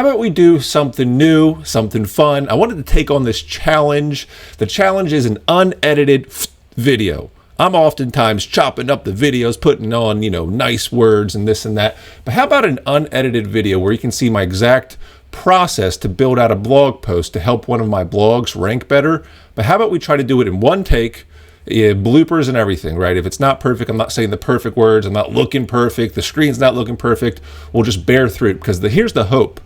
How about we do something new, something fun? I wanted to take on this challenge. The challenge is an unedited video. I'm oftentimes chopping up the videos, putting on, nice words and this and that. But how about an unedited video where you can see my exact process to build out a blog post to help one of my blogs rank better? But how about we try to do it in one take? Yeah, bloopers and everything, right? If it's not perfect, I'm not saying the perfect words, I'm not looking perfect, the screen's not looking perfect, we'll just bear through it, because here's the hope.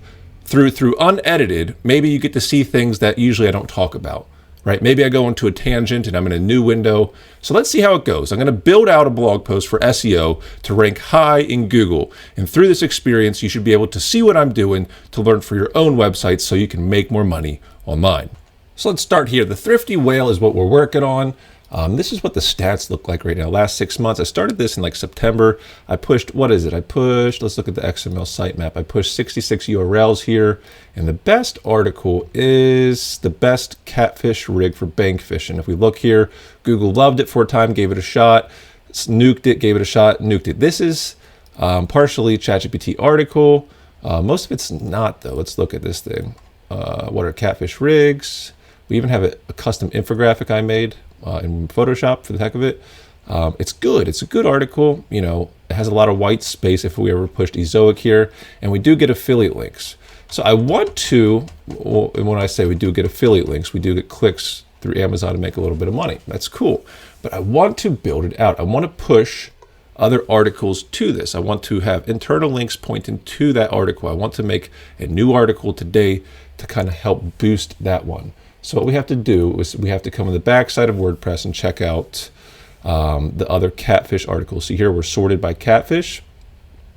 Through unedited, maybe you get to see things that usually I don't talk about, right? Maybe I go into a tangent and I'm in a new window. So let's see how it goes. I'm going to build out a blog post for SEO to rank high in Google. And through this experience, you should be able to see what I'm doing to learn for your own website so you can make more money online. So let's start here. The Thrifty Whale is what we're working on. This is what the stats look like right now. Last 6 months, I started this in like September. I pushed, let's look at the XML sitemap. I pushed 66 URLs here. And the best article is the best catfish rig for bank fishing. If we look here, Google loved it for a time, gave it a shot, nuked it, gave it a shot, nuked it. This is partially ChatGPT article. Most of it's not though. Let's look at this thing. What are catfish rigs? We even have a custom infographic I made in Photoshop for the heck of it. It's good. It's a good article. It has a lot of white space if we ever pushed Ezoic here. And we do get affiliate links. So I want to, and when I say we do get affiliate links, we do get clicks through Amazon to make a little bit of money. That's cool. But I want to build it out. I want to push other articles to this. I want to have internal links pointing to that article. I want to make a new article today to kind of help boost that one. So what we have to do is we have to come on the back side of WordPress and check out the other catfish articles. See here, we're sorted by catfish.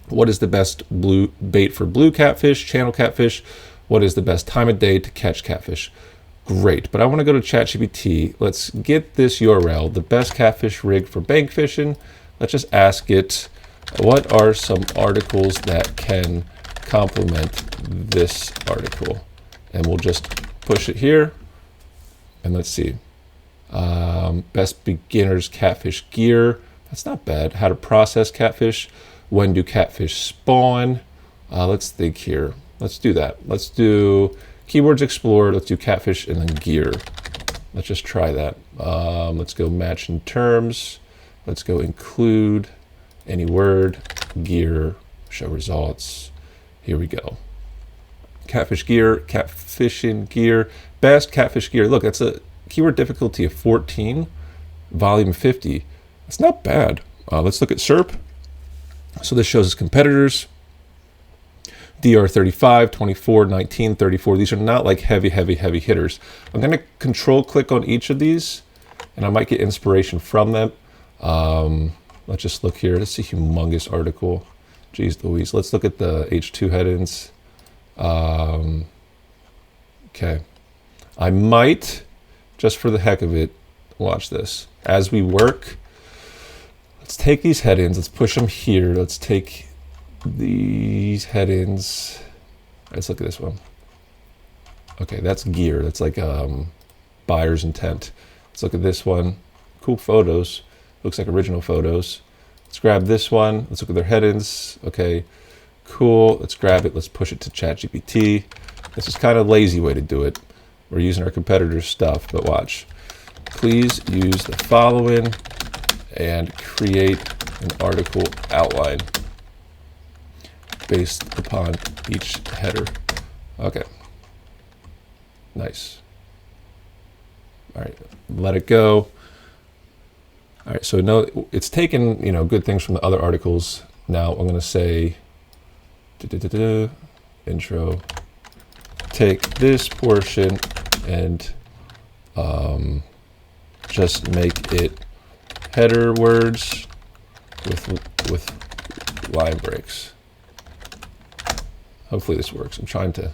What is the best bait for blue catfish, channel catfish? What is the best time of day to catch catfish? Great, but I want to go to ChatGPT. Let's get this URL, the best catfish rig for bank fishing. Let's just ask it, what are some articles that can complement this article? And we'll just push it here. And let's see, best beginners catfish gear. That's not bad. How to process catfish. When do catfish spawn? Let's think here. Let's do that. Let's do keywords explored. Let's do catfish and then gear. Let's just try that. Let's go match in terms. Let's go include any word, gear, show results. Here we go. Catfish gear, catfishing gear, best catfish gear. Look, that's a keyword difficulty of 14, volume 50. That's not bad. Let's look at SERP. So this shows us competitors. DR 35, 24, 19, 34. These are not like heavy hitters. I'm going to control click on each of these and I might get inspiration from them. Let's just look here. This is a humongous article. Jeez Louise. Let's look at the H2 headings. Okay, I might, just for the heck of it, watch this. As we work, let's take these headings, let's push them here. Let's take these headings. Let's look at this one. Okay, that's gear. That's like buyer's intent. Let's look at this one. Cool photos. Looks like original photos. Let's grab this one. Let's look at their headings. Okay. Cool, let's grab it, let's push it to ChatGPT. This is kind of a lazy way to do it. We're using our competitors' stuff, but watch. Please use the following and create an article outline based upon each header. Okay, nice. All right, let it go. All right, so no, it's taken good things from the other articles. Now I'm gonna say, intro, take this portion and just make it header words with line breaks. Hopefully this works. I'm trying to,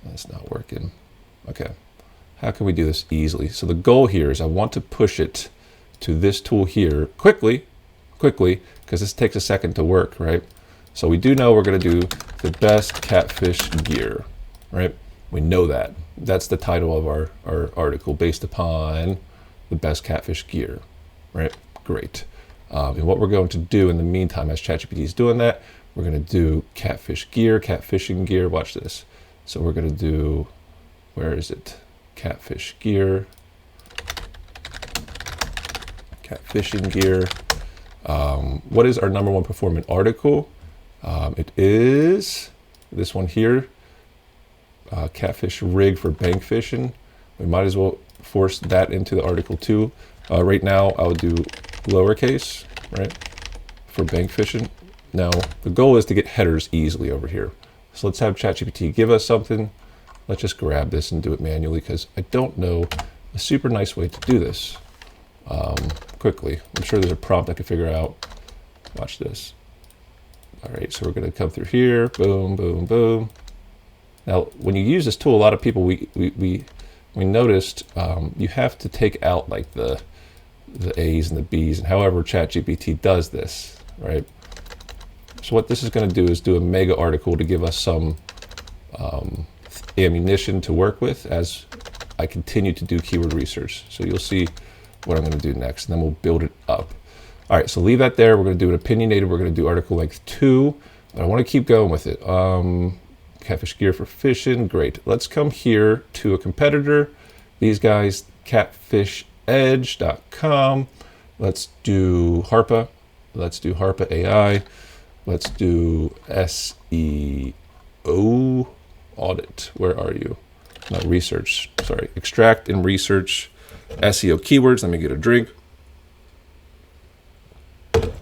that's not working. Okay, how can we do this easily? So the goal here is I want to push it to this tool here quickly, because this takes a second to work, right? So we do know we're going to do the best catfish gear, right? We know that. That's the title of our article based upon the best catfish gear, right? Great. And what we're going to do in the meantime, as ChatGPT is doing that, We're going to do catfish gear, catfishing gear. Watch this. So we're going to do, where is it? Catfish gear, catfishing gear. What is our #1 performing article? It is this one here, catfish rig for bank fishing. We might as well force that into the article too. Right now I'll do lowercase, right, for bank fishing. Now the goal is to get headers easily over here. So let's have ChatGPT give us something. Let's just grab this and do it manually because I don't know a super nice way to do this quickly. I'm sure there's a prompt I can figure out. Watch this. All right, so we're going to come through here. Boom, boom, boom. Now, when you use this tool, a lot of people we noticed you have to take out like the A's and the B's, and however ChatGPT does this, right? So what this is going to do is do a mega article to give us some ammunition to work with as I continue to do keyword research. So you'll see what I'm going to do next, and then we'll build it up. All right, so leave that there. We're going to do an opinionated. We're going to do article length 2, but I want to keep going with it. Catfish gear for fishing, great. Let's come here to a competitor. These guys, catfishedge.com. Let's do Harpa. Let's do Harpa AI. Let's do SEO audit. Where are you? Not research, sorry. Extract and research SEO keywords. Let me get a drink.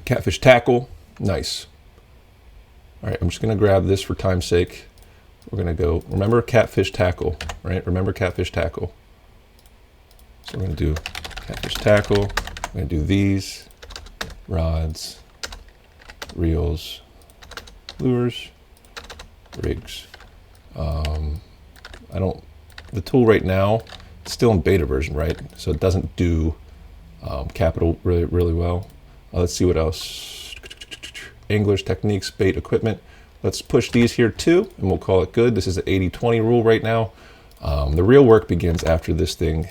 Catfish tackle, nice. All right, I'm just gonna grab this for time's sake. We're gonna go, remember catfish tackle, right? Remember catfish tackle. So we're gonna do catfish tackle. We're gonna do these, rods, reels, lures, rigs. The tool right now, it's still in beta version, right? So it doesn't do capital really well. Let's see what else. English techniques, bait equipment. Let's push these here too, and we'll call it good. This is the 80-20 rule right now. The real work begins after this thing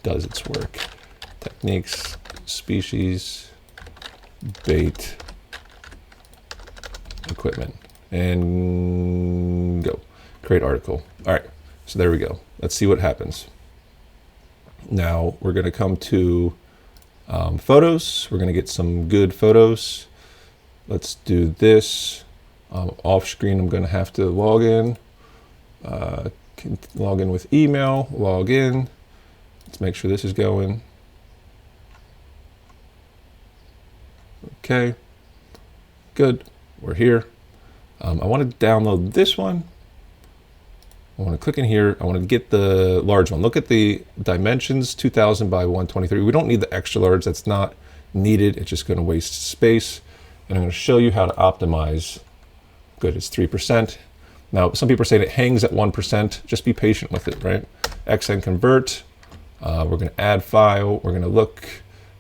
does its work. Techniques, species, bait, equipment, and go. Create article. All right, so there we go. Let's see what happens. Now we're going to come to photos. We're going to get some good photos. Let's do this. Off screen, I'm going to have to log in. Log in with email, log in. Let's make sure this is going. Okay, good. We're here. I want to download this one. I want to click in here. I want to get the large one. Look at the dimensions, 2000 by 123. We don't need the extra large. That's not needed. It's just going to waste space. And I'm going to show you how to optimize. Good, it's 3%. Now, some people are saying it hangs at 1%. Just be patient with it, right? XN convert. We're going to add file. We're going to look.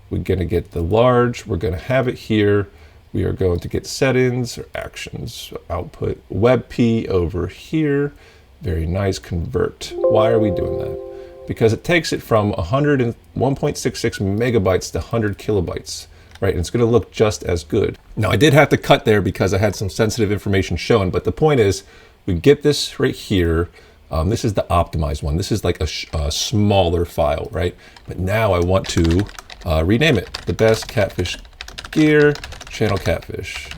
We're going to get the large. We're going to have it here. We are going to get settings or actions, output, WebP over here. Very nice, convert. Why are we doing that? Because it takes it from 101.66 megabytes to 100 kilobytes, right? And it's going to look just as good. Now, I did have to cut there because I had some sensitive information shown, but the point is we get this right here. This is the optimized one. This is like a smaller file, right? But now I want to rename it. The best catfish gear, channel catfish,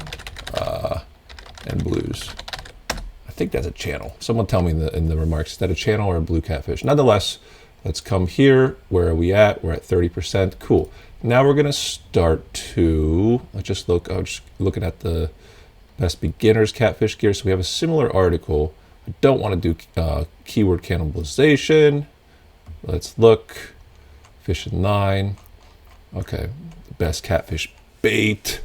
and blues. I think that's a channel. Someone tell me in the remarks, is that a channel or a blue catfish? Nonetheless, let's come here. Where are we at? We're at 30%. Cool. Now we're going to start to, let's just look, I'm just looking at the best beginners catfish gear. So we have a similar article. I don't want to do keyword cannibalization. Let's look. Fishing 9. Okay. Best catfish bait.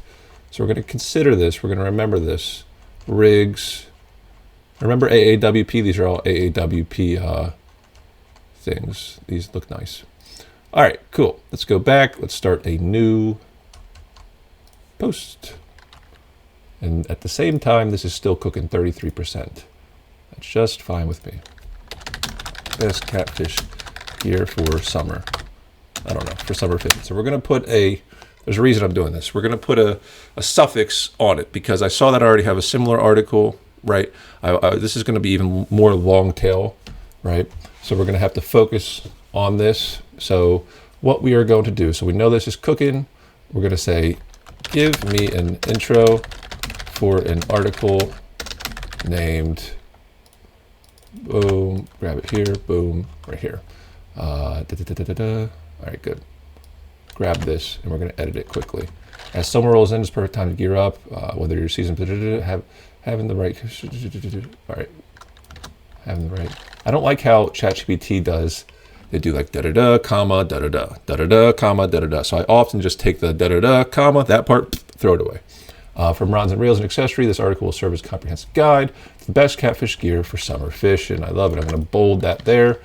So we're going to consider this. We're going to remember this. Rigs. Remember AAWP? These are all AAWP things. These look nice. All right, cool. Let's go back. Let's start a new post. And at the same time, this is still cooking 33%. That's just fine with me. Best catfish gear for summer. I don't know, for summer 50. So we're going to put a There's a reason I'm doing this. We're going to put a suffix on it because I saw that I already have a similar article, right? This is going to be even more long tail, right? So we're going to have to focus on this. So what we are going to do, so we know this is cooking. We're going to say, give me an intro for an article named, boom, grab it here, boom, right here. All right, good. Grab this, and we're going to edit it quickly. As summer rolls in, it's perfect time to gear up. Whether your season having the right, all right, having the right. I don't like how ChatGPT does. They do like da da da, comma, da da da, da da da, comma, da da da. So I often just take the da da da, comma, that part, throw it away. From Rods and Reels and Accessory, this article will serve as a comprehensive guide to the best catfish gear for summer fishing. I love it. I'm going to bold that there.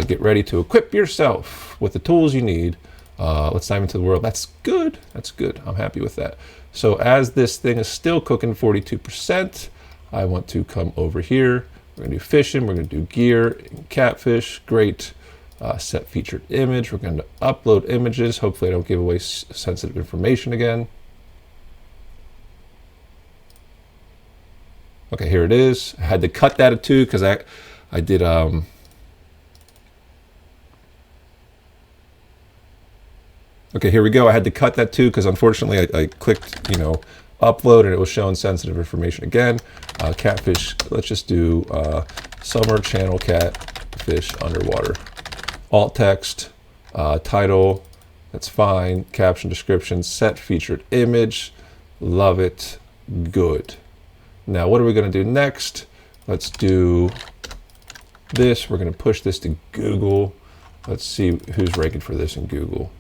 Get ready to equip yourself with the tools you need. Let's dive into the world. That's good. That's good. I'm happy with that. So as this thing is still cooking 42%, I want to come over here. We're going to do fishing. We're going to do gear and catfish. Great. Set featured image. We're going to upload images. Hopefully I don't give away sensitive information again. Okay, here it is. I had to cut that at 2 because I did okay, here we go. I had to cut that too because unfortunately I clicked, upload and it was showing sensitive information again. Catfish, let's just do summer channel catfish underwater. Alt text, title, that's fine. Caption, description, set featured image. Love it. Good. Now, what are we going to do next? Let's do this. We're going to push this to Google. Let's see who's ranking for this in Google.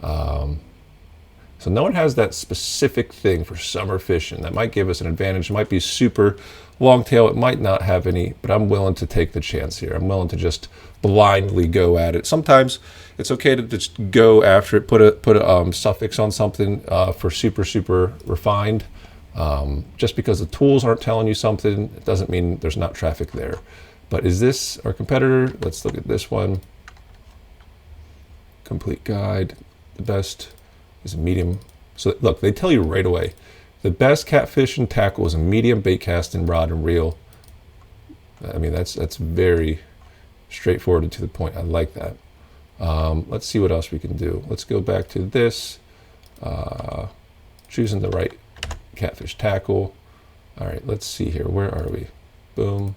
So no one has that specific thing for summer fishing. That might give us an advantage. It might be super long tail. It might not have any, but I'm willing to take the chance here. I'm willing to just blindly go at it. Sometimes it's okay to just go after it, put a suffix on something for super refined. Just because the tools aren't telling you something, it doesn't mean there's not traffic there. But is this our competitor? Let's look at this one. Complete guide. The best is a medium. So look, they tell you right away. The best catfish and tackle is a medium bait casting rod and reel. I mean, that's very straightforward and to the point. I like that. Let's see what else we can do. Let's go back to this. Choosing the right catfish tackle. All right, let's see here. Where are we? Boom,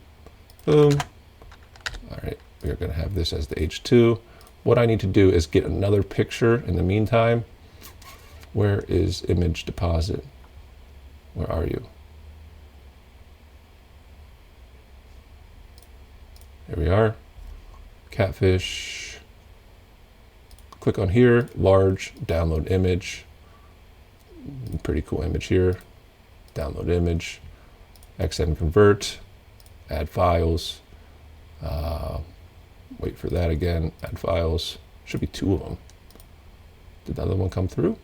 boom. All right, we are going to have this as the H2. What I need to do is get another picture in the meantime. Where is image deposit? Where are you? Here we are. Catfish. Click on here, large, download image. Pretty cool image here. Download image. XM convert. Add files. Wait for that again. Add files. Should be 2 of them. Did the other one come through?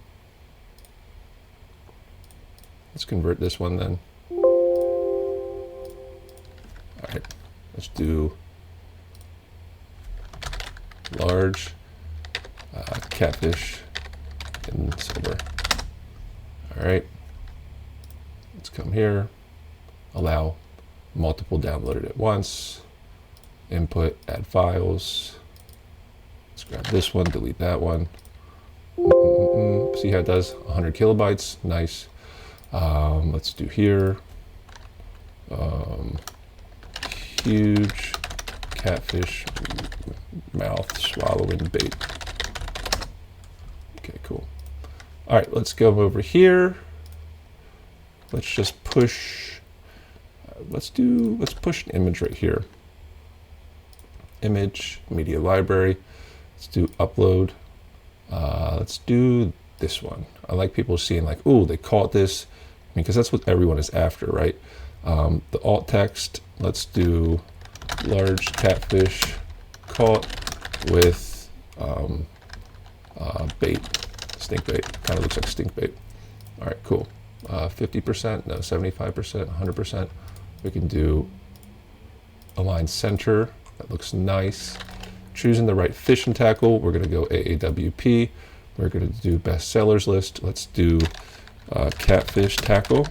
Let's convert this one then. All right. Let's do large catfish in silver. All right. Let's come here. Allow multiple downloaded at once. Input, add files. Let's grab this one, delete that one. See how it does? 100 kilobytes. Nice. Let's do here. Huge catfish mouth swallowing bait. Okay, cool. All right, let's go over here. Let's just push. Let's push an image right here. Image, media library. Let's do upload. Let's do this one. I like people seeing like, oh, they caught this, because that's what everyone is after, right? The alt text. Let's do large catfish caught with bait, stink bait. Kind of looks like stink bait. All right, cool. 50%, no, 75%, 100%. We can do align center. That looks nice. Choosing the right fishing tackle. We're going to go AAWP. We're going to do best sellers list. Let's do catfish tackle.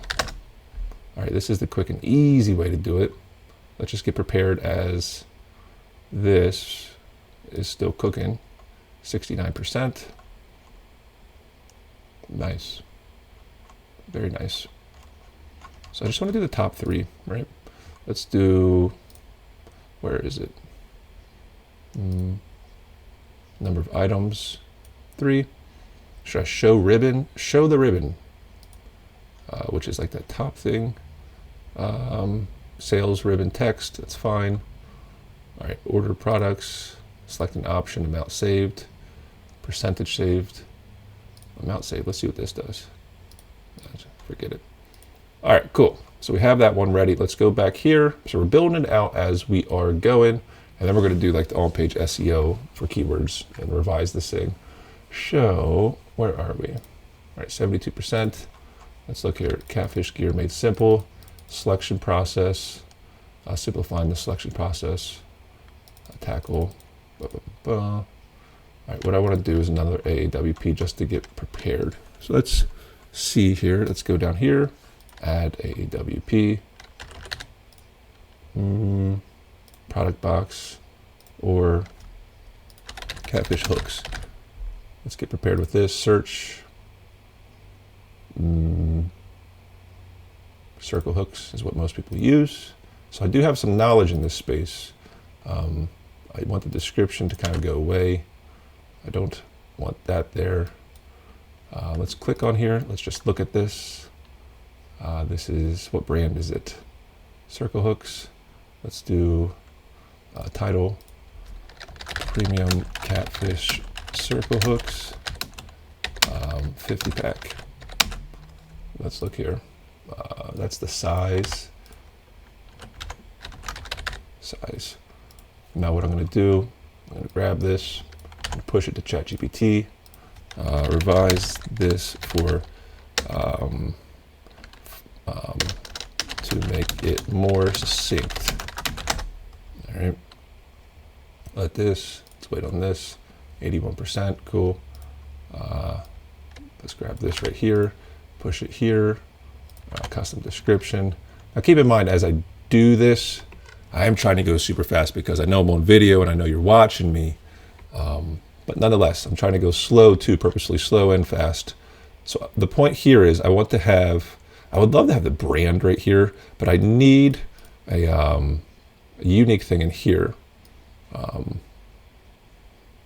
All right, this is the quick and easy way to do it. Let's just get prepared as this is still cooking. 69%. Nice. Very nice. So I just want to do the top 3, right? Let's do, where is it? Number of items, 3. Should I show ribbon? Show the ribbon, which is like that top thing. Sales ribbon text, that's fine. All right, order products, select an option, amount saved, percentage saved, amount saved. Let's see what this does. Forget it. All right, cool. So we have that one ready. Let's go back here. So we're building it out as we are going. And then we're going to do like the on-page SEO for keywords and revise this thing. Show, where are we? All right, 72%. Let's look here. Catfish gear made simple. Selection process. Simplifying the selection process. Tackle. All right, what I want to do is another AAWP just to get prepared. So let's see here. Let's go down here. Add AAWP. Product box or catfish hooks. Let's get prepared with this. Search. Circle hooks is what most people use. So I do have some knowledge in this space. I want the description to kind of go away. I don't want that there. Let's click on here. Let's just look at this. This is, what brand is it? Circle hooks. Let's do title, premium catfish circle hooks, 50 pack. Let's look here. That's the size. Now what I'm going to do, I'm going to grab this and push it to ChatGPT. Revise this for to make it more succinct. All right. Let's wait on this. 81%, cool. Let's grab this right here, push it here. Custom description. Now keep in mind, as I do this, I am trying to go super fast because I know I'm on video and I know you're watching me. But nonetheless, I'm trying to go slow too, purposely slow and fast. So the point here is I would love to have the brand right here, but I need a unique thing in here.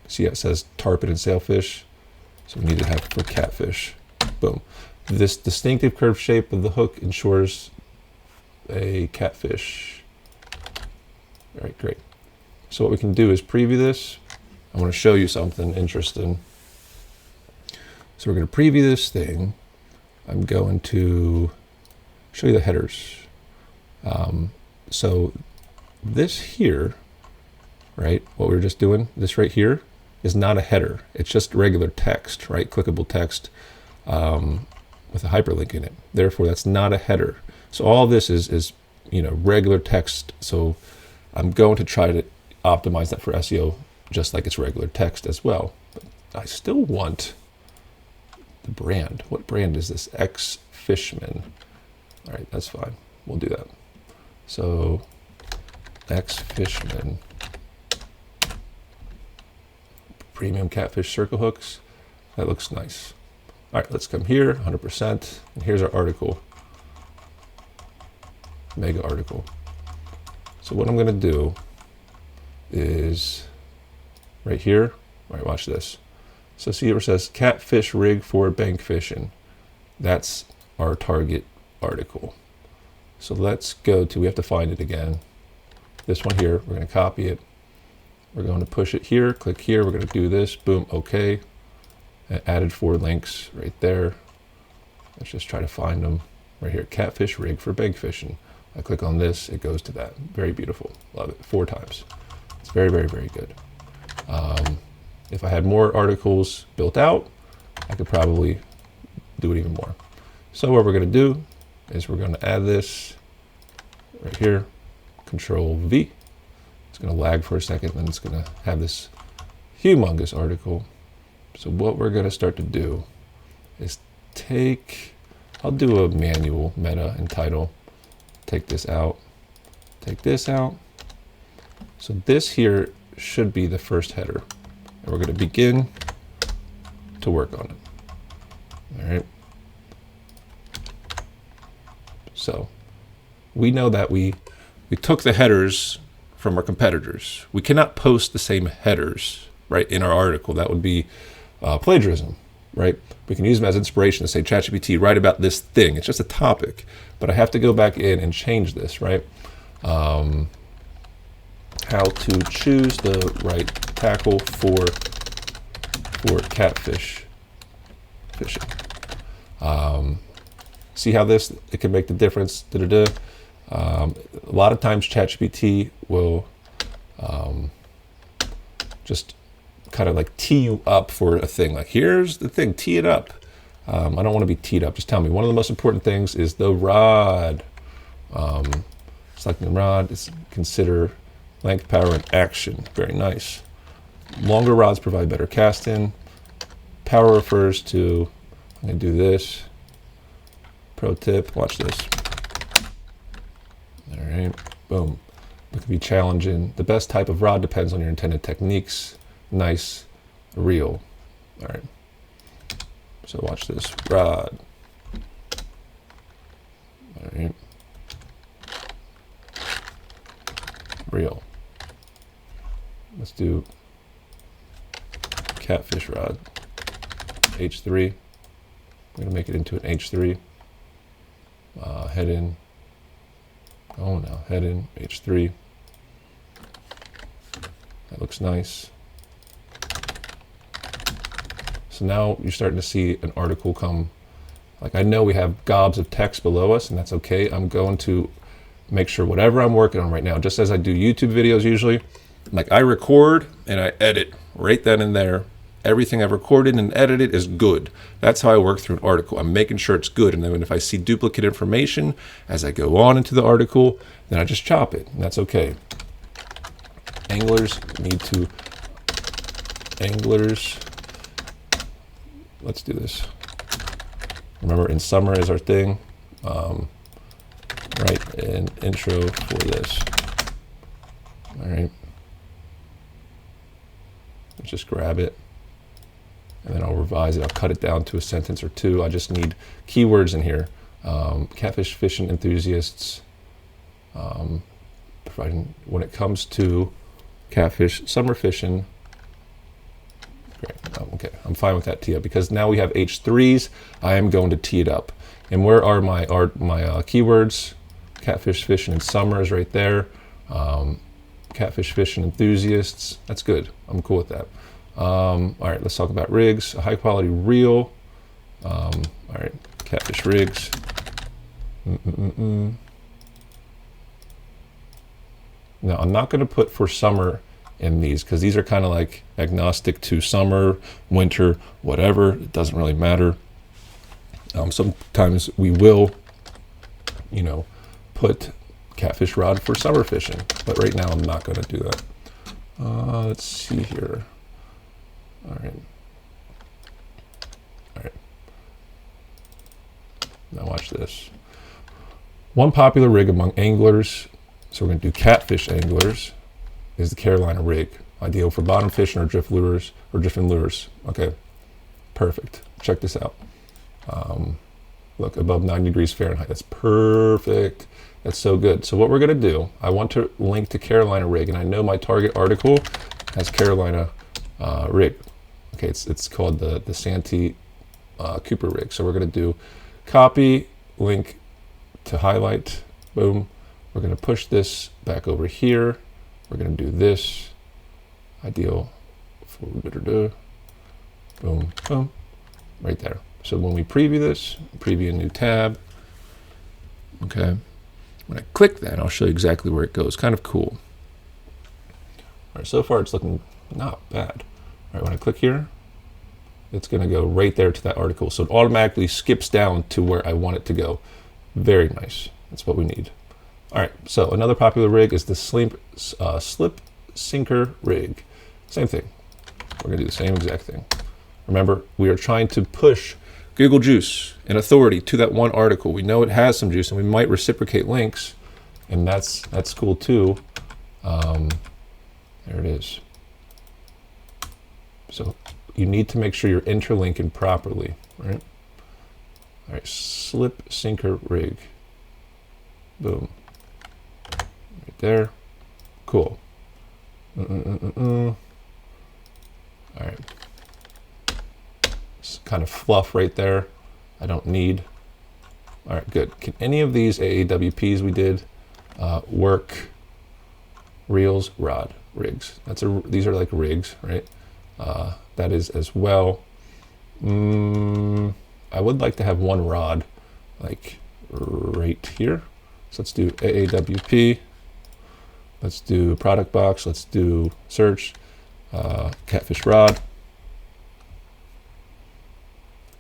See, it says tarpon and sailfish. So we need to have for catfish. Boom. This distinctive curved shape of the hook ensures a catfish. All right, great. So what we can do is preview this. I want to show you something interesting. So we're going to preview this thing. I'm going to show you the headers. So this here, right, what we were just doing, this right here, is not a header. It's just regular text, right, clickable text with a hyperlink in it. Therefore, that's not a header. So all this is regular text. So I'm going to try to optimize that for SEO just like it's regular text as well. But I still want the brand. What brand is this? X Fishman. All right, that's fine. We'll do that. So X Fishman. Premium catfish circle hooks. That looks nice. All right, let's come here, 100%. And here's our article. Mega article. So what I'm going to do is right here. All right, watch this. So see where it says catfish rig for bank fishing. That's our target article. So let's go to, we have to find it again. This one here, we're going to copy it. We're going to push it here, click here. We're going to do this, boom, okay. And added 4 links right there. Let's just try to find them right here. Catfish rig for bank fishing. I click on this, it goes to that. Very beautiful, love it, 4 times. It's very, very, very good. If I had more articles built out, I could probably do it even more. So what we're going to do is we're going to add this right here, Control V. It's going to lag for a second, then it's going to have this humongous article. So what we're going to start to do is I'll do a manual meta and title. Take this out. Take this out. So this here should be the first header. And we're going to begin to work on it. All right. So we know that we took the headers from our competitors. We cannot post the same headers, right, in our article. That would be plagiarism, right? We can use them as inspiration to say, ChatGPT, write about this thing. It's just a topic, but I have to go back in and change this, right? How to choose the right tackle for catfish fishing. See how it can make the difference. A lot of times ChatGPT will just kind of like tee you up for a thing. Like, here's the thing, tee it up. I don't want to be teed up. Just tell me. One of the most important things is the rod. Selecting the rod is consider length, power, and action. Very nice. Longer rods provide better casting. Power refers to, I'm going to do this. Pro tip, watch this. All right, boom. It can be challenging. The best type of rod depends on your intended techniques. Nice, real. All right. So watch this. Rod. All right. Real. Let's do catfish rod. H3. I'm going to make it into an H3. Head in. Oh no, head in, H3. That looks nice. So now you're starting to see an article come. Like, I know we have gobs of text below us, and that's okay. I'm going to make sure whatever I'm working on right now, just as I do YouTube videos usually, like I record and I edit right then and there. Everything I've recorded and edited is good. That's how I work through an article. I'm making sure it's good. And then if I see duplicate information as I go on into the article, then I just chop it. And that's okay. Anglers, let's do this. Remember, in summer is our thing. Write an intro for this. All right. Let's just grab it. And then I'll revise it. I'll cut it down to a sentence or two. I just need keywords in here. Catfish fishing enthusiasts, providing when it comes to catfish summer fishing. Great. Okay, I'm fine with that tee up because now we have H3s. I am going to tee it up. And where are my keywords? Catfish fishing in summer is right there. Catfish fishing enthusiasts. That's good. I'm cool with that. All right, let's talk about rigs. A high quality reel. All right, catfish rigs. Now, I'm not going to put for summer in these because these are kind of like agnostic to summer, winter, whatever. It doesn't really matter. Sometimes we will, put catfish rod for summer fishing, but right now I'm not going to do that. Let's see here. All right. Now watch this. One popular rig among anglers, so we're going to do catfish anglers, is the Carolina rig. Ideal for bottom fishing or drift lures or drifting lures. Okay, perfect. Check this out. Look, above 90 degrees Fahrenheit. That's perfect. That's so good. So what we're going to do, I want to link to Carolina rig, and I know my target article has Carolina rig. Okay, it's called the Santee Cooper rig. So we're going to do copy, link to highlight, boom. We're going to push this back over here. We're going to do this, ideal for boom, boom, right there. So when we preview this, preview a new tab, okay. When I click that, I'll show you exactly where it goes. Kind of cool. All right, so far it's looking not bad. All right, when I click here, it's going to go right there to that article. So it automatically skips down to where I want it to go. Very nice. That's what we need. All right, so another popular rig is the slip sinker rig. Same thing. We're going to do the same exact thing. Remember, we are trying to push Google juice and authority to that one article. We know it has some juice, and we might reciprocate links, and that's cool too. There it is. So you need to make sure you're interlinking properly, right? All right, slip sinker rig. Boom. Right there. Cool. All right. It's kind of fluff right there. I don't need. All right, good. Can any of these AAWPs we did work? Reels, rod, rigs. These are like rigs, right? That is as well. I would like to have one rod, like right here. So let's do AAWP. Let's do product box. Let's do search. Catfish rod.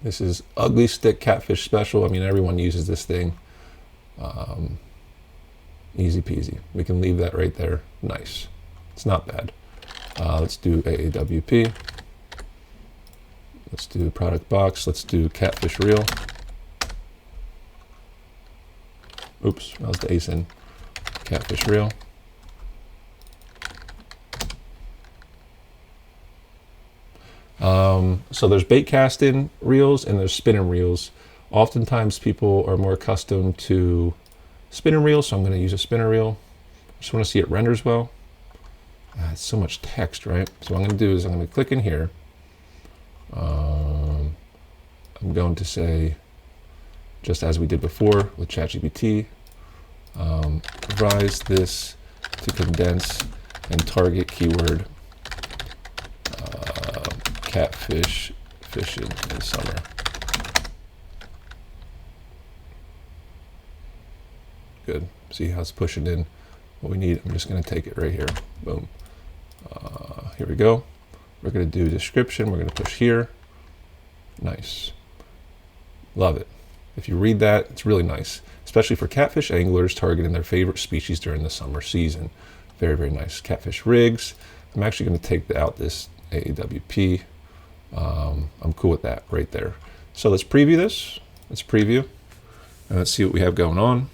This is ugly stick catfish special. I mean, everyone uses this thing. Easy peasy. We can leave that right there. Nice. It's not bad. Let's do AAWP. Let's do product box. Let's do catfish reel. Oops, that was the ASIN. Catfish reel. So there's bait casting reels and there's spinning reels. Oftentimes people are more accustomed to spinning reels, so I'm going to use a spinner reel. I just want to see it renders well. It's so much text, right? So what I'm going to do is I'm going to click in here. I'm going to say, just as we did before with ChatGPT, revise this to condense and target keyword catfish fishing in summer. Good. See how it's pushing in what we need. I'm just going to take it right here. Boom. Here we go. We're going to do description. We're going to push here. Nice. Love it. If you read that, it's really nice, especially for catfish anglers targeting their favorite species during the summer season. Very, very nice. Catfish rigs. I'm actually going to take out this AAWP. I'm cool with that right there. So let's preview this. Let's preview. And let's see what we have going on.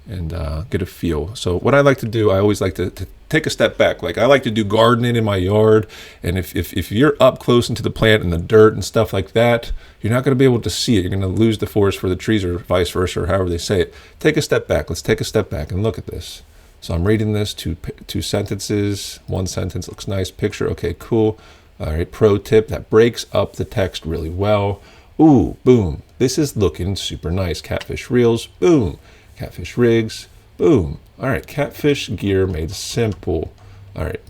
And get a feel. So what I like to do, I always like to take a step back. Like I like to do gardening in my yard. And if you're up close into the plant and the dirt and stuff like that, you're not going to be able to see it. You're going to lose the forest for the trees or vice versa, or however they say it. Take a step back. Let's take a step back and look at this. So I'm reading this two sentences. One sentence looks nice. Picture. Okay, cool. All right. Pro tip. That breaks up the text really well. Ooh, boom. This is looking super nice. Catfish reels. Boom. Catfish rigs, boom. All right, catfish gear made simple. All right,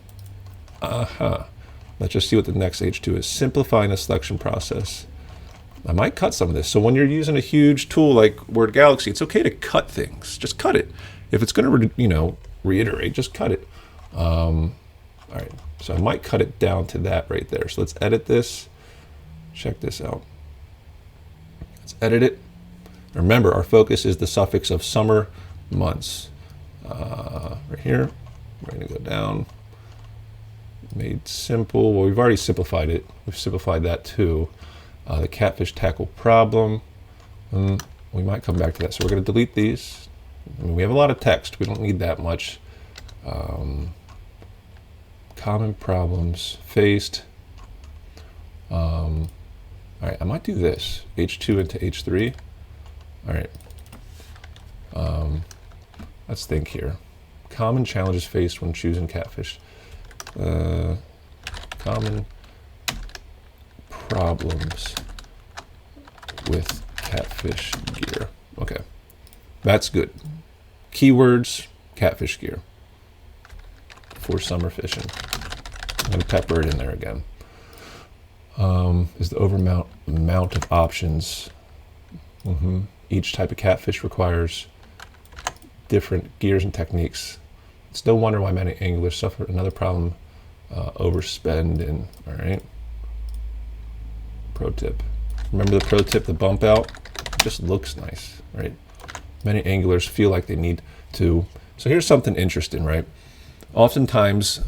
let's just see what the next H2 is. Simplifying the selection process. I might cut some of this. So when you're using a huge tool like Word Galaxy, it's okay to cut things. Just cut it. If it's going to, reiterate, just cut it. All right, so I might cut it down to that right there. So let's edit this. Check this out. Let's edit it. Remember, our focus is the suffix of summer months. Right here, we're going to go down. Made simple. Well, we've already simplified it. We've simplified that too. The catfish tackle problem. We might come back to that. So we're going to delete these. I mean, we have a lot of text. We don't need that much. Common problems faced. All right, I might do this. H2 into H3. All right, let's think here. Common challenges faced when choosing catfish. Common problems with catfish gear. Okay, that's good. Keywords, catfish gear for summer fishing. I'm gonna pepper it in there again. Is the amount of options. Each type of catfish requires different gears and techniques. It's no wonder why many anglers suffer another problem, overspending. All right. Pro tip. Remember the pro tip, the bump out? It just looks nice, right? Many anglers feel like they need to. So here's something interesting, right? Oftentimes,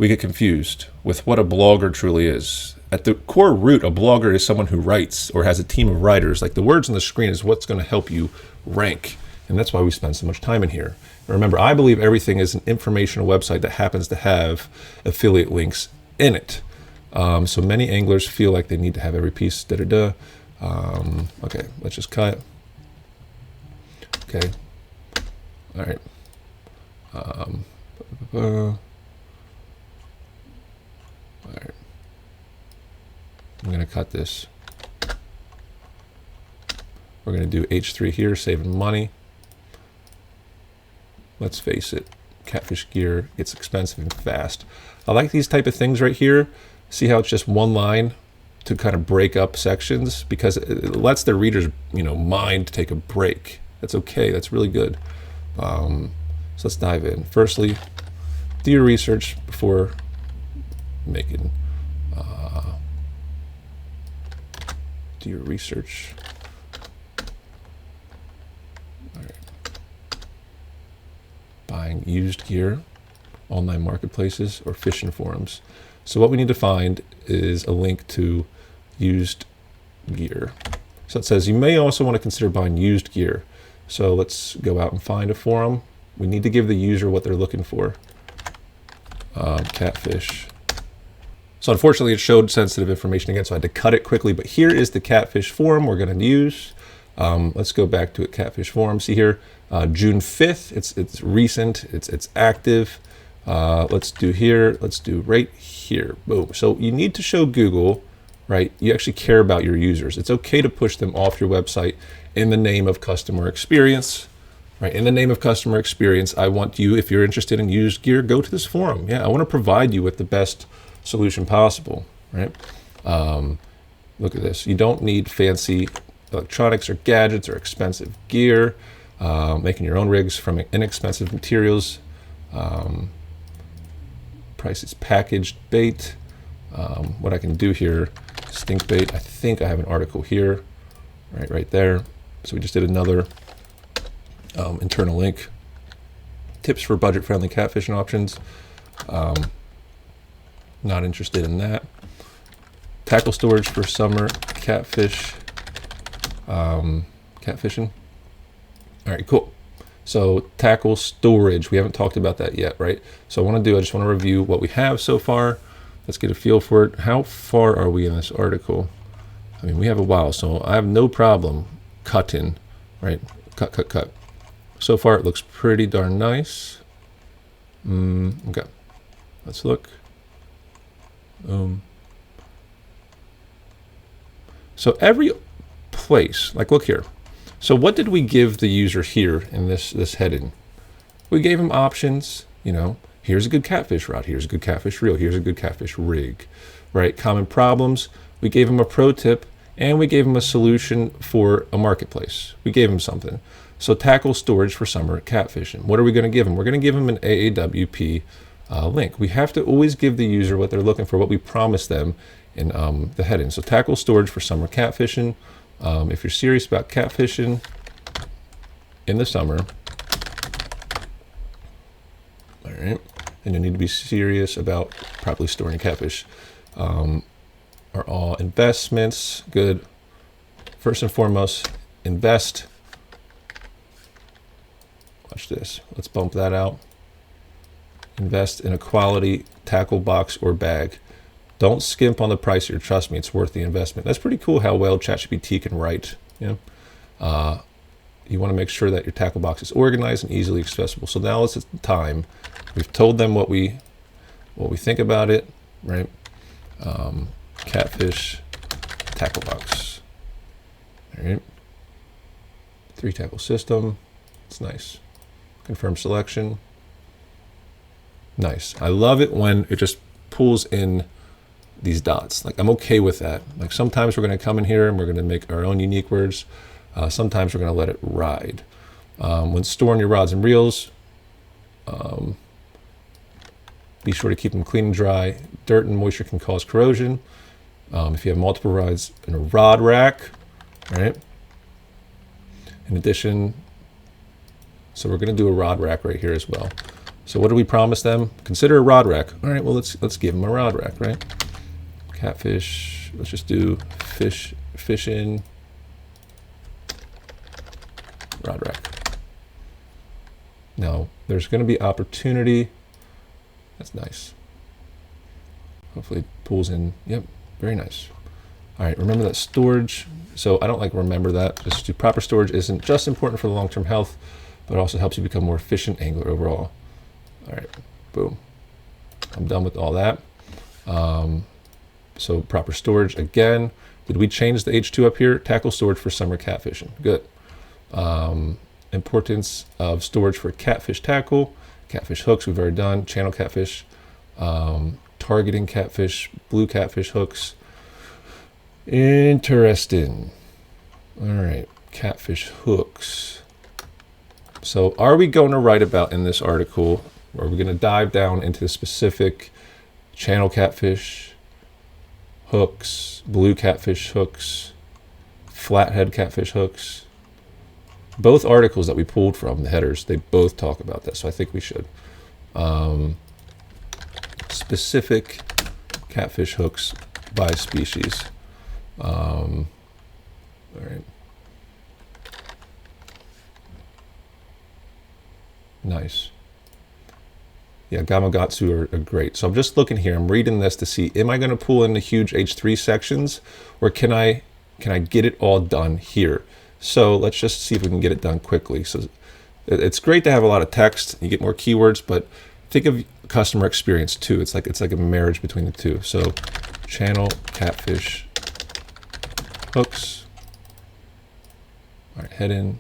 we get confused with what a blogger truly is. At the core root, a blogger is someone who writes or has a team of writers. Like the words on the screen is what's going to help you rank. And that's why we spend so much time in here. And remember, I believe everything is an informational website that happens to have affiliate links in it. So many anglers feel like they need to have every piece. Okay, let's just cut. Okay. All right. All right. I'm going to cut this. We're going to do H3 here, saving money. Let's face it, catfish gear gets expensive and fast. I like these type of things right here. See how it's just one line to kind of break up sections, because it lets their readers, mind take a break. That's okay. That's really good. So let's dive in. Firstly, do your research before making. Do your research. All right. Buying used gear, online marketplaces, or fishing forums. So what we need to find is a link to used gear. So it says you may also want to consider buying used gear. So let's go out and find a forum. We need to give the user what they're looking for. Catfish. So unfortunately, it showed sensitive information again, so I had to cut it quickly. But here is the catfish forum we're going to use. Let's go back to it. Catfish forum. See here, June 5th. It's recent. It's active. Let's do here. Let's do right here. Boom. So you need to show Google, right? You actually care about your users. It's okay to push them off your website in the name of customer experience. Right, in the name of customer experience, I want you, if you're interested in used gear, go to this forum. Yeah, I want to provide you with the best solution possible, right? Look at this. You don't need fancy electronics or gadgets or expensive gear. Making your own rigs from inexpensive materials. Price is packaged bait. What I can do here, stink bait. I think I have an article here, right there. So we just did another internal link. Tips for budget-friendly catfishing options. Not interested in that. Tackle storage for summer catfish. Catfishing. All right, cool. So tackle storage, we haven't talked about that yet, right? So I just want to review what we have so far. Let's get a feel for it. How far are we in this article? I mean, we have a while, so I have no problem cutting, right? Cut. So far, it looks pretty darn nice. Okay, let's look. So every place, like look here. So what did we give the user here in this heading? We gave them options, here's a good catfish rod, here's a good catfish reel, here's a good catfish rig, right? Common problems, we gave them a pro tip, and we gave them a solution for a marketplace. We gave them something. So tackle storage for summer catfishing. What are we going to give them? We're going to give them an AAWP link. We have to always give the user what they're looking for, what we promised them in the heading. So tackle storage for summer catfishing. If you're serious about catfishing in the summer, all right, and you need to be serious about properly storing catfish. Are all investments good? First and foremost, invest. Watch this. Let's bump that out. Invest in a quality tackle box or bag. Don't skimp on the price here. Trust me, it's worth the investment. That's pretty cool how well ChatGPT can write. You want to make sure that your tackle box is organized and easily accessible. So now it's the time. We've told them what we think about it, right? Catfish tackle box. All right. 3 tackle system. It's nice. Confirm selection. Nice. I love it when it just pulls in these dots. Like, I'm okay with that. Like, sometimes we're going to come in here and we're going to make our own unique words. Sometimes we're going to let it ride. When storing your rods and reels, be sure to keep them clean and dry. Dirt and moisture can cause corrosion. If you have multiple rods in a rod rack, right? In addition, so we're going to do a rod rack right here as well. So what do we promise them? Consider a rod rack. All right, well, let's give them a rod rack, right? Catfish, let's just do fishing, rod rack. Now, there's going to be opportunity. That's nice. Hopefully it pulls in. Yep, very nice. All right, remember that storage. So I don't like remember that. Just do proper storage isn't just important for the long-term health, but also helps you become more efficient angler overall. All right, boom. I'm done with all that. So proper storage again. Did we change the H2 up here? Tackle storage for summer catfishing. Good. Importance of storage for catfish tackle, catfish hooks we've already done, channel catfish, targeting catfish, blue catfish hooks. Interesting. All right, catfish hooks. So are we going to write about in this article, or are we going to dive down into the specific channel catfish hooks, blue catfish hooks, flathead catfish hooks? Both articles that we pulled from, the headers, they both talk about that, so I think we should. Specific catfish hooks by species. All right. Nice. Yeah, Gamakatsu are great. So I'm just looking here. I'm reading this to see, am I going to pull in the huge H3 sections, or can I get it all done here? So let's just see if we can get it done quickly. So it's great to have a lot of text. You get more keywords, but think of customer experience too. It's like a marriage between the two. So channel catfish hooks. All right, head in.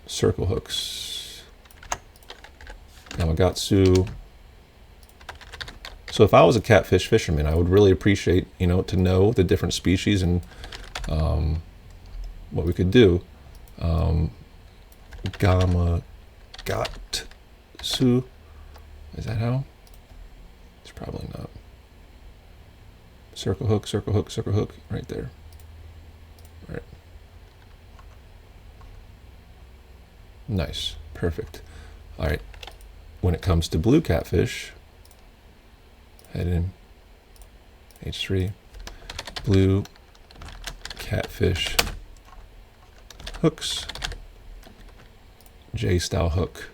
Circle hooks. Gamakatsu. So if I was a catfish fisherman, I would really appreciate, to know the different species and what we could do. Gamakatsu. Is that how? It's probably not. Circle hook, circle hook, circle hook, right there. All right. Nice, perfect. All right. When it comes to blue catfish, head in, H3, blue catfish hooks, J-style hook.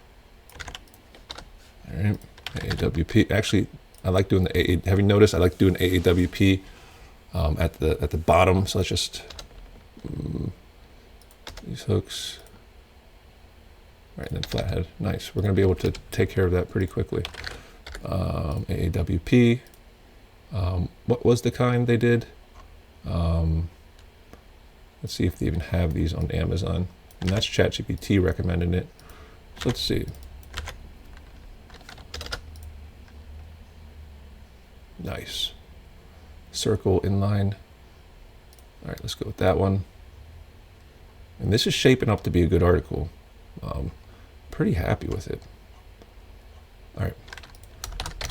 All right, AAWP. Actually, I like doing the AA. Have you noticed? I like doing AAWP at the bottom. So let's just these hooks. All right, and then flathead. Nice. We're going to be able to take care of that pretty quickly. AAWP. What was the kind they did? Let's see if they even have these on Amazon. And that's ChatGPT recommending it. So let's see. Nice. Circle inline. All right, let's go with that one. And this is shaping up to be a good article. Pretty happy with it. All right.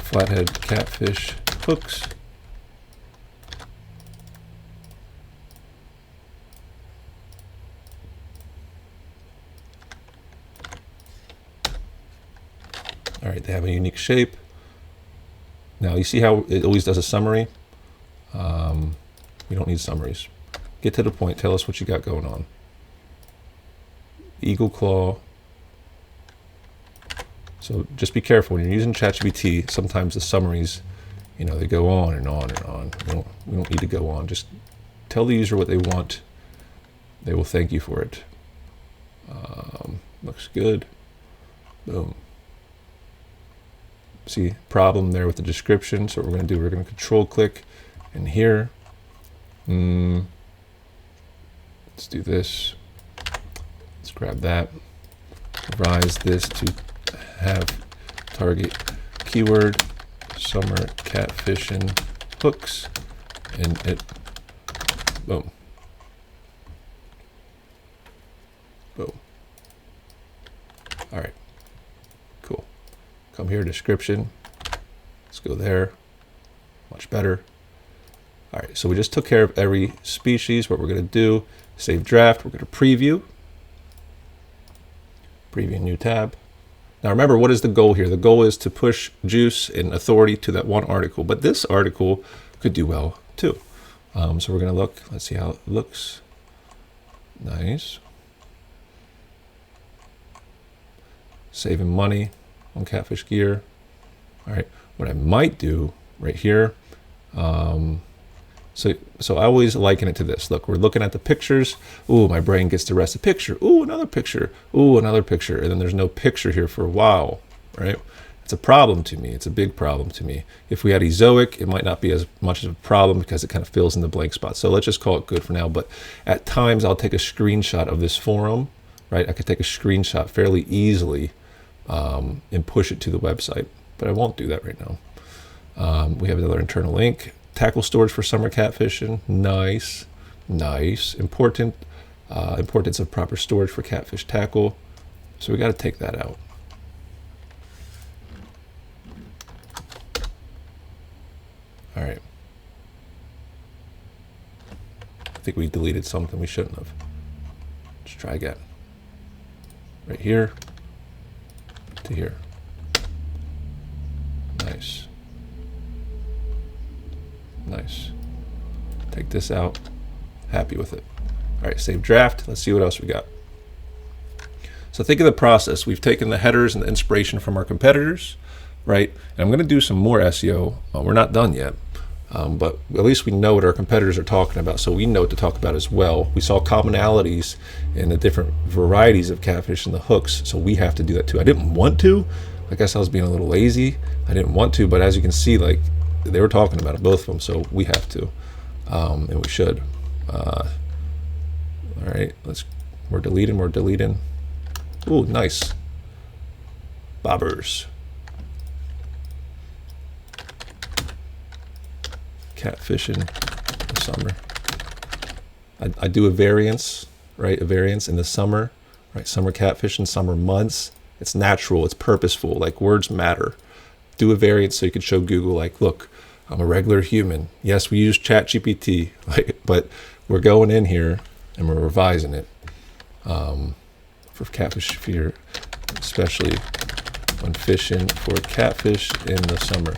Flathead catfish hooks. All right, they have a unique shape. Now you see how it always does a summary? We don't need summaries. Get to the point, tell us what you got going on. Eagle claw. So just be careful when you're using ChatGPT. Sometimes the summaries, they go on and on and on. We don't need to go on. Just tell the user what they want. They will thank you for it. Looks good. Boom. See, problem there with the description. So what we're going to do, we're going to control click in here. Let's do this. Let's grab that. Revise this to have target keyword summer catfishing hooks, and it boom. Boom. All right. Cool. Come here, description. Let's go there. Much better. All right, so we just took care of every species. What we're going to do, save draft. We're going to preview Preview new tab. Now remember, what is the goal here? The goal is to push juice and authority to that one article, but this article could do well too. So we're going to look, let's see how it looks. Nice. Saving money on catfish gear. All right, what I might do right here, so I always liken it to this. Look, we're looking at the pictures. Ooh, my brain gets to rest a picture. Ooh, another picture. Ooh, another picture. And then there's no picture here for a while, right? It's a problem to me. It's a big problem to me. If we had Ezoic, it might not be as much of a problem because it kind of fills in the blank spots. So let's just call it good for now. But at times I'll take a screenshot of this forum, right? I could take a screenshot fairly easily and push it to the website, but I won't do that right now. We have another internal link. Tackle storage for summer catfishing. Nice, nice. Importance of proper storage for catfish tackle. So we got to take that out. All right. I think we deleted something we shouldn't have. Let's try again. Right here to here. Nice. Nice. Take this out. Happy with it. All right, save draft. Let's see what else we got. So think of the process. We've taken the headers and the inspiration from our competitors, right? And I'm going to do some more SEO. We're not done yet, but at least we know what our competitors are talking about, so we know what to talk about as well. We saw commonalities in the different varieties of catfish and the hooks, so we have to do that too. I didn't want to. I guess I was being a little lazy. I didn't want to, but as you can see, like, they were talking about it, both of them, so we have to, and we should. All right, we're deleting. Ooh, nice. Bobbers. Catfishing in the summer. I do a variance, right? A variance in the summer, right? Summer catfishing, summer months. It's natural, it's purposeful, like words matter. Do a variance so you can show Google, like, look, I'm a regular human. Yes, we use ChatGPT, like, but we're going in here and we're revising it for catfish fear, especially when fishing for catfish in the summer.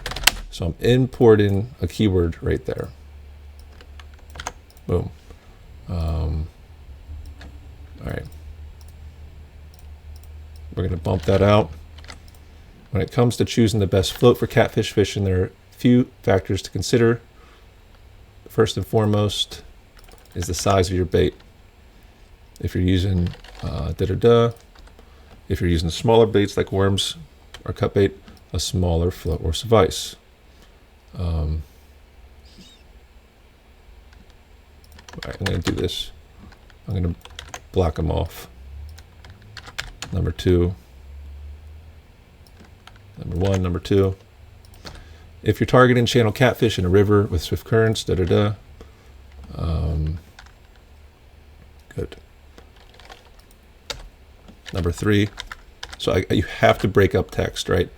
So I'm importing a keyword right there. Boom. All right. We're going to bump that out. When it comes to choosing the best float for catfish fishing, there are a few factors to consider. First and foremost is the size of your bait. If you're using if you're using smaller baits like worms or cut bait, a smaller float will suffice. All right, I'm going to do this. I'm going to block them off. Number 2. Number 1, number 2. If you're targeting channel catfish in a river with swift currents, good. Number 3. So you have to break up text, right?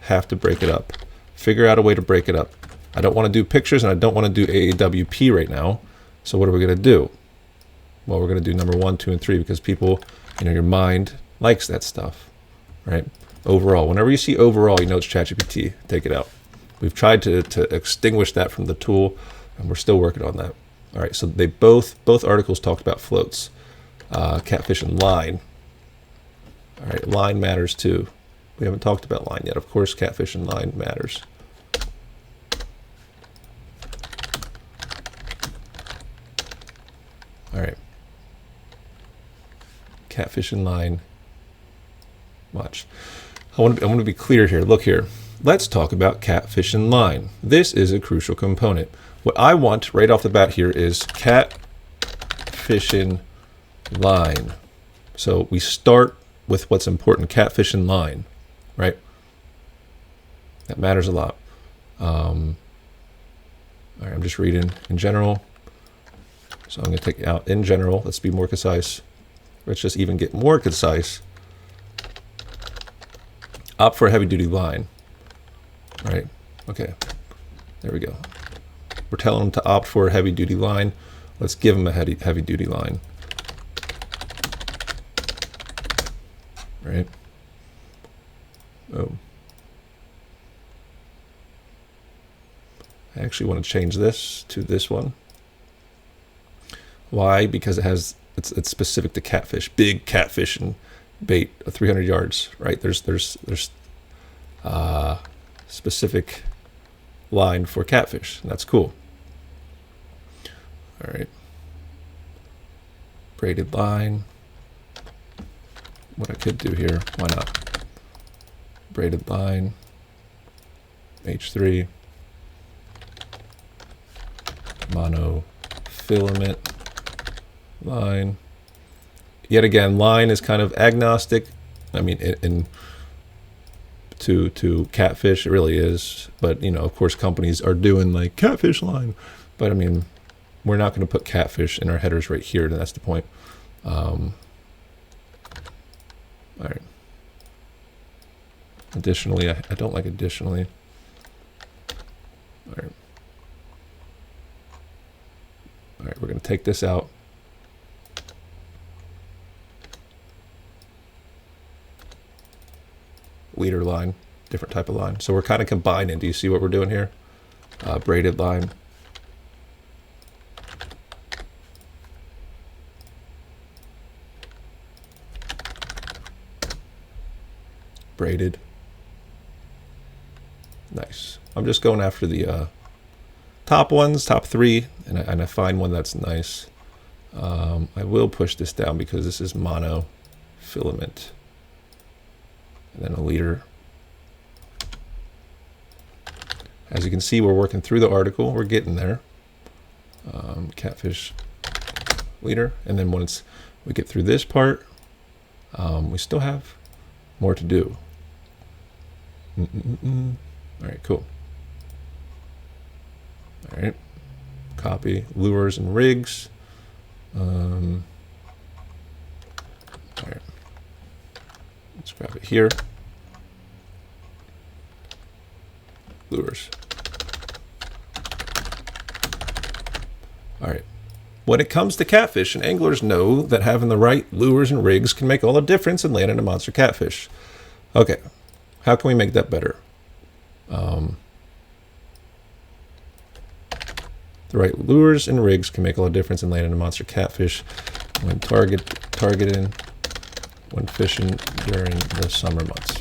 Have to break it up. Figure out a way to break it up. I don't want to do pictures and I don't want to do AAWP right now. So what are we going to do? Well, we're going to do number 1, 2, and 3 because people, your mind likes that stuff, right? Overall, whenever you see overall, you know it's ChatGPT. Take it out. We've tried to extinguish that from the tool, and we're still working on that. All right, so they both articles talked about floats, catfish and line. All right, line matters too. We haven't talked about line yet. Of course, catfish and line matters. All right, catfish and line. Watch. I want to be clear here. Look here. Let's talk about catfish and line. This is a crucial component. What I want right off the bat here is catfish and line. So we start with what's important, catfish and line, right? That matters a lot. All right, I'm just reading in general. So I'm going to take out in general. Let's be more concise. Let's just even get more concise. Opt for a heavy-duty line, right? Okay, there we go. We're telling them to opt for a heavy-duty line. Let's give them a heavy-duty line. right? Oh. I actually want to change this to this one. Why? Because it's specific to catfish, big catfish and bait, 300 yards, right? There's specific line for catfish. And that's cool. All right. Braided line. What I could do here, why not? Braided line, H3, monofilament line. Yet again, line is kind of agnostic. I mean, to catfish, it really is. But, you know, of course, companies are doing like catfish line. But, I mean, we're not going to put catfish in our headers right here. And that's the point. All right. Additionally, I don't like additionally. All right. All right, we're going to take this out. Leader line, different type of line. So we're kind of combining. Do you see what we're doing here? Braided line. Braided. Nice. I'm just going after the top ones, top three, and I find one that's nice. I will push this down because this is monofilament. And then a leader. As you can see, we're working through the article. We're getting there. Catfish leader. And then once we get through this part, we still have more to do. All right, cool. All right, copy lures and rigs. All right, let's grab it here. Lures. All right. When it comes to catfish, and anglers know that having the right lures and rigs can make all the difference in landing a monster catfish. Okay, how can we make that better? The right lures and rigs can make all the difference in landing a monster catfish when targeting when fishing during the summer months.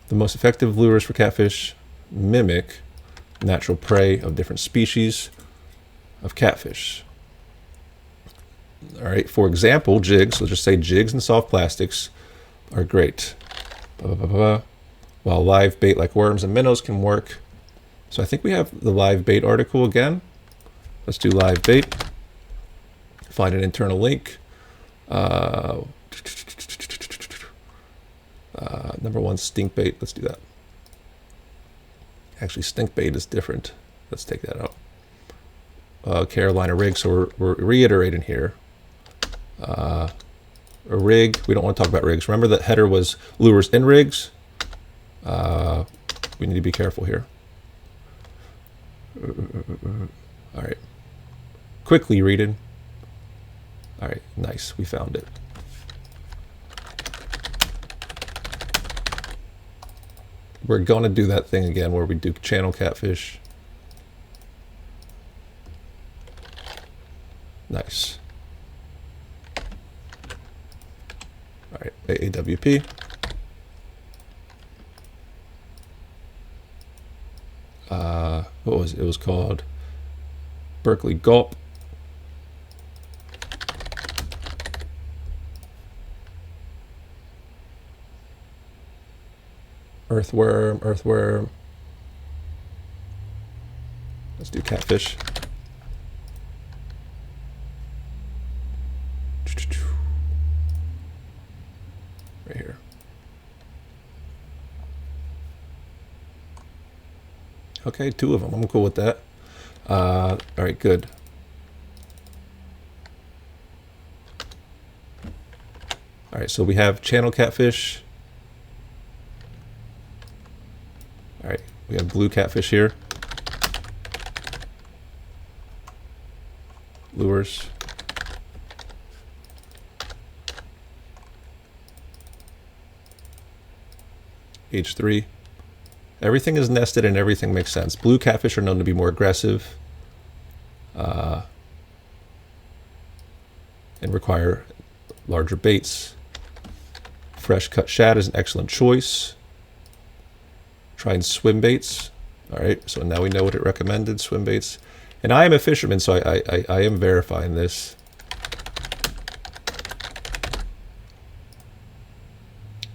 The most effective lures for catfish mimic natural prey of different species of catfish. All right, for example, jigs, let's just say jigs and soft plastics are great. While live bait like worms and minnows can work. So I think we have the live bait article again. Let's do live bait. Find an internal link. Number one, stink bait. Let's do that. Actually, stink bait is different. Let's take that out. Carolina rig. So we're reiterating here. A rig. We don't want to talk about rigs. Remember that header was lures and rigs. We need to be careful here. All right. Quickly reading. All right. Nice. We found it. We're going to do that thing again where we do channel catfish. Nice. All right. AAWP. What was it? It was called Berkeley Gulp. Earthworm. Let's do catfish. Right here. Okay, 2 of them. I'm cool with that. All right, good. All right, so we have channel catfish. All right, we have blue catfish here. Lures. H3. Everything is nested and everything makes sense. Blue catfish are known to be more aggressive and require larger baits. Fresh cut shad is an excellent choice. Trying swim baits. All right, so now we know what it recommended, swim baits. And I am a fisherman, so I am verifying this.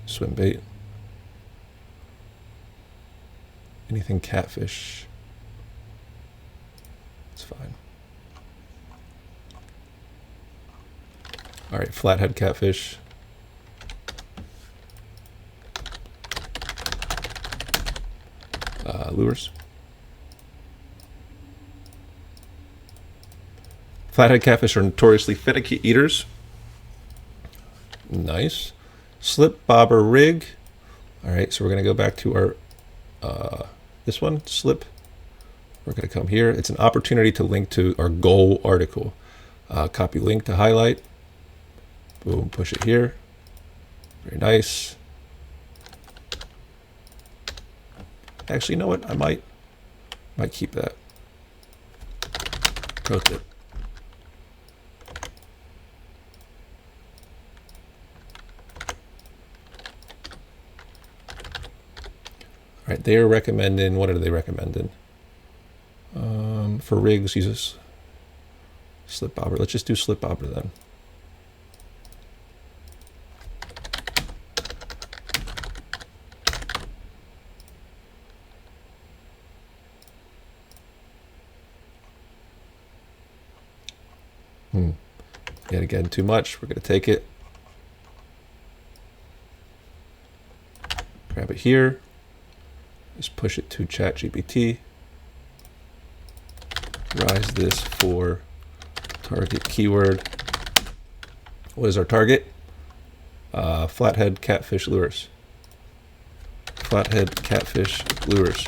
Swim bait. Anything catfish. It's fine. All right, flathead catfish. Lures. Flathead catfish are notoriously finicky eaters. Nice. Slip bobber rig. All right, so we're going to go back to our this one, slip. We're going to come here. It's an opportunity to link to our goal article. Copy link to highlight. Boom, push it here. Very nice. Actually, you know what? I might keep that. Pro tip. All right, they are recommending, what are they recommending? For rigs, use a slip bobber. Let's just do slip bobber then. Yet again, too much. We're going to take it. Grab it here. Just push it to ChatGPT. Rise this for target keyword. What is our target? Flathead catfish lures. Flathead catfish lures.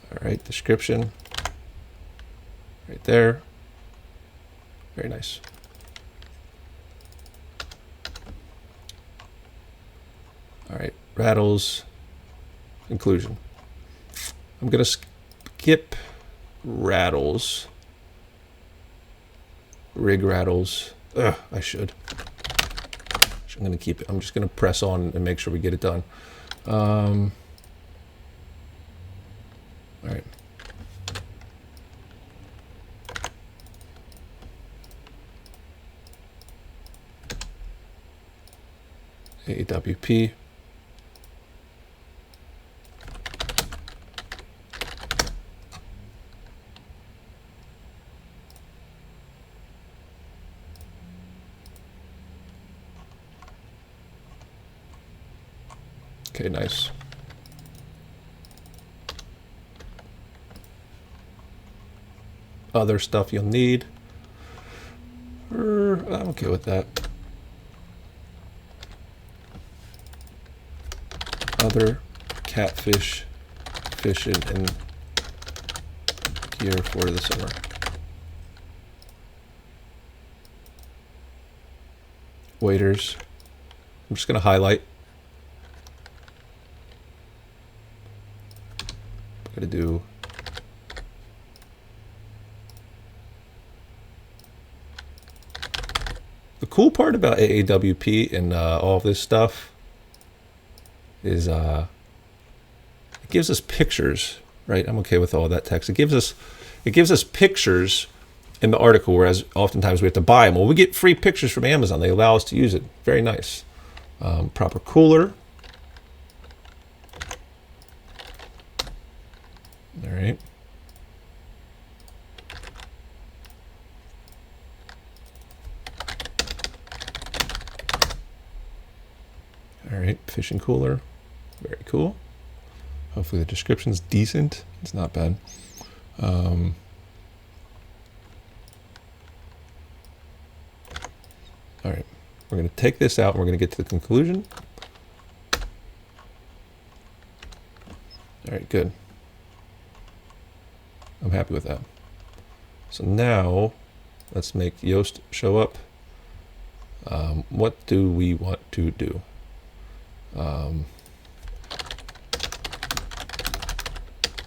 All right, description. Right there. Very nice. All right, rattles, inclusion. I'm going to skip rattles, rig rattles. Ugh, I should. I'm going to keep it. I'm just going to press on and make sure we get it done. All right. AWP. Okay, nice. Other stuff you'll need. I'm okay with that. Other catfish fishing and gear for the summer. Waders. I'm just going to highlight. I'm going to do the cool part about AAWP and all this stuff is it gives us pictures, right? I'm okay with all that text. It gives us pictures in the article, whereas oftentimes we have to buy them. Well, we get free pictures from Amazon. They allow us to use it. Very nice. Proper cooler. All right. All right, fishing cooler. Very cool. Hopefully the description's decent. It's not bad. All right, we're going to take this out and we're going to get to the conclusion. All right, good. I'm happy with that. So now let's make Yoast show up. What do we want to do?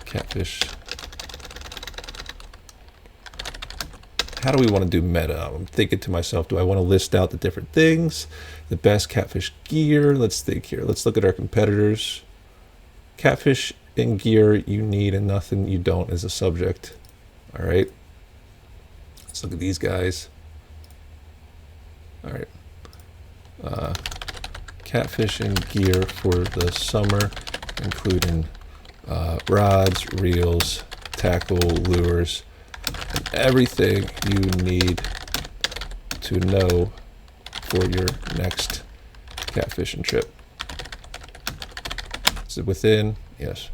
Catfish. How do we want to do meta? I'm thinking to myself, do I want to list out the different things? The best catfish gear? Let's think here. Let's look at our competitors. Catfish and gear you need and nothing you don't as a subject. All right. Let's look at these guys. All right. Catfish and gear for the summer, including rods, reels, tackle, lures, and everything you need to know for your next catfishing trip. Is it within? Yes.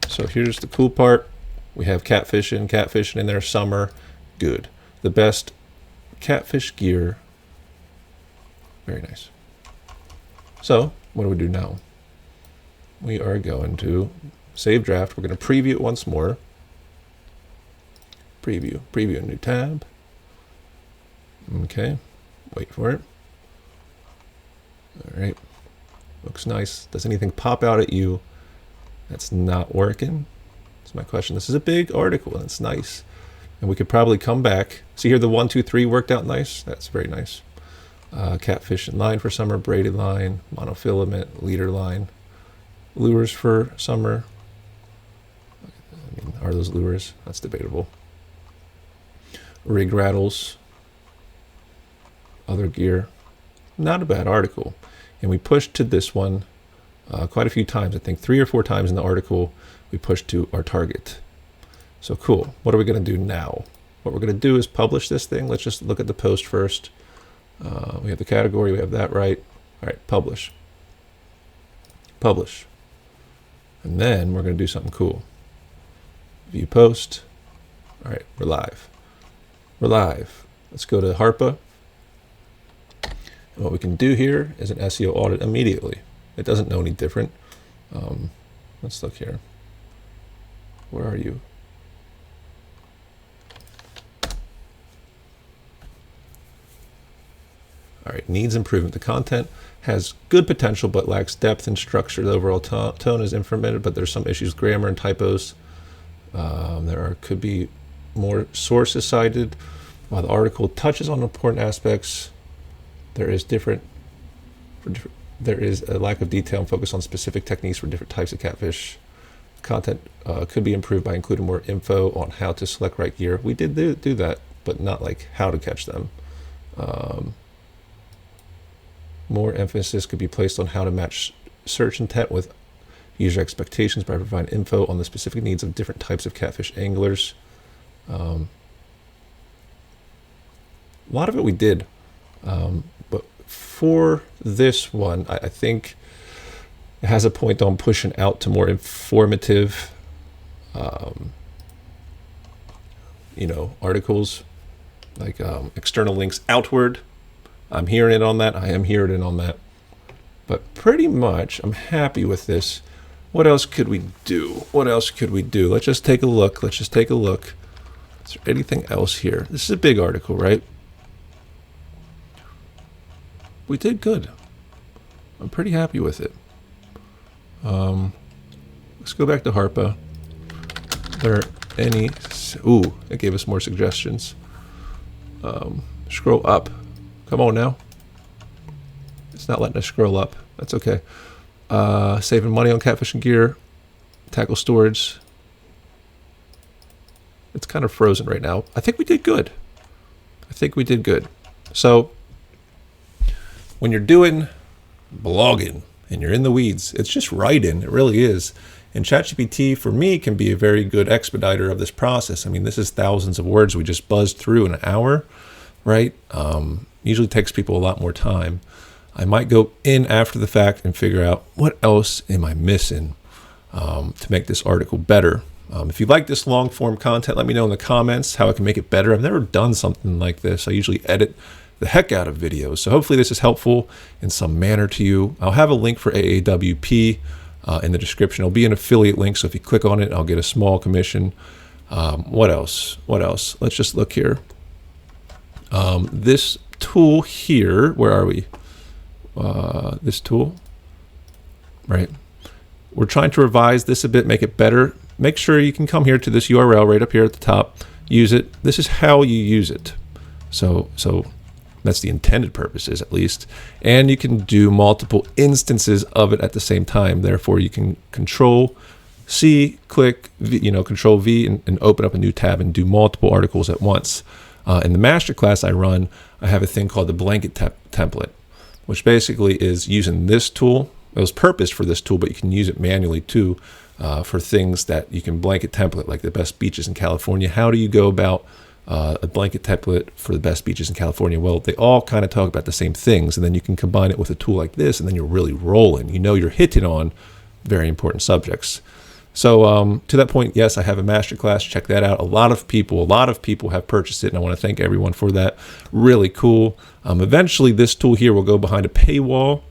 So here's the cool part. We have catfishing in there, summer, good. The best catfish gear, very nice. So what do we do now? We are going to save draft. We're going to preview it once more. Preview a new tab. Okay, wait for it. All right, looks nice. Does anything pop out at you that's not working? That's my question. This is a big article. That's nice. And we could probably come back. See here, the 1, 2, 3 worked out nice. That's very nice. Catfish and line for summer, braided line, monofilament, leader line, lures for summer. I mean, are those lures? That's debatable. Rig rattles, other gear. Not a bad article. And we pushed to this one quite a few times. I think 3 or 4 times in the article we pushed to our target. So cool. What are we going to do now? What we're going to do is publish this thing. Let's just look at the post first. We have the category. We have that right. All right, publish. Publish. And then we're going to do something cool. View post. All right, we're live. We're live. Let's go to Harpa. And what we can do here is an SEO audit immediately. It doesn't know any different. Let's look here. Where are you? All right, needs improvement. The content has good potential but lacks depth and structure. The overall tone is informative, but there's some issues, grammar and typos. Could be more sources cited. While the article touches on important aspects, there is a lack of detail and focus on specific techniques for different types of catfish. Content could be improved by including more info on how to select right gear. We did do that, but not like how to catch them. More emphasis could be placed on how to match search intent with user expectations by providing info on the specific needs of different types of catfish anglers. A lot of it we did, but for this one, I think it has a point on pushing out to more informative, articles, like external links outward. I'm hearing it on that. I am hearing it on that. But pretty much, I'm happy with this. What else could we do? Let's just take a look. Is there anything else here? This is a big article, right? We did good. I'm pretty happy with it. Let's go back to Harpa. There any? Ooh, it gave us more suggestions. Scroll up. Come on now. It's not letting us scroll up. That's okay. Saving money on catfishing gear. Tackle storage. It's kind of frozen right now. I think we did good. So when you're doing blogging and you're in the weeds, it's just writing. It really is. And ChatGPT, for me, can be a very good expediter of this process. I mean, this is thousands of words we just buzzed through in an hour, right? Usually takes people a lot more time. I might go in after the fact and figure out what else am I missing to make this article better. If you like this long form content, let me know in the comments how I can make it better. I've never done something like this. I usually edit the heck out of videos. So hopefully this is helpful in some manner to you. I'll have a link for AAWP in the description. It'll be an affiliate link. So if you click on it, I'll get a small commission. What else? What else? Let's just look here. This tool here, where are we? This tool, right? We're trying to revise this a bit, make it better. Make sure you can come here to this URL right up here at the top, use it. This is how you use it. So that's the intended purposes, at least. And you can do multiple instances of it at the same time. Therefore, you can Control C, click V, Control V, and open up a new tab and do multiple articles at once. In the masterclass I run, I have a thing called the blanket template, which basically is using this tool. It was purposed for this tool, but you can use it manually too, for things that you can blanket template, like the best beaches in California. How do you go about a blanket template for the best beaches in California? Well, they all kind of talk about the same things, and then you can combine it with a tool like this, and then you're really rolling. You're hitting on very important subjects. So to that point, yes, I have a masterclass. Check that out. A lot of people have purchased it, and I want to thank everyone for that. Really cool. Eventually, this tool here will go behind a paywall.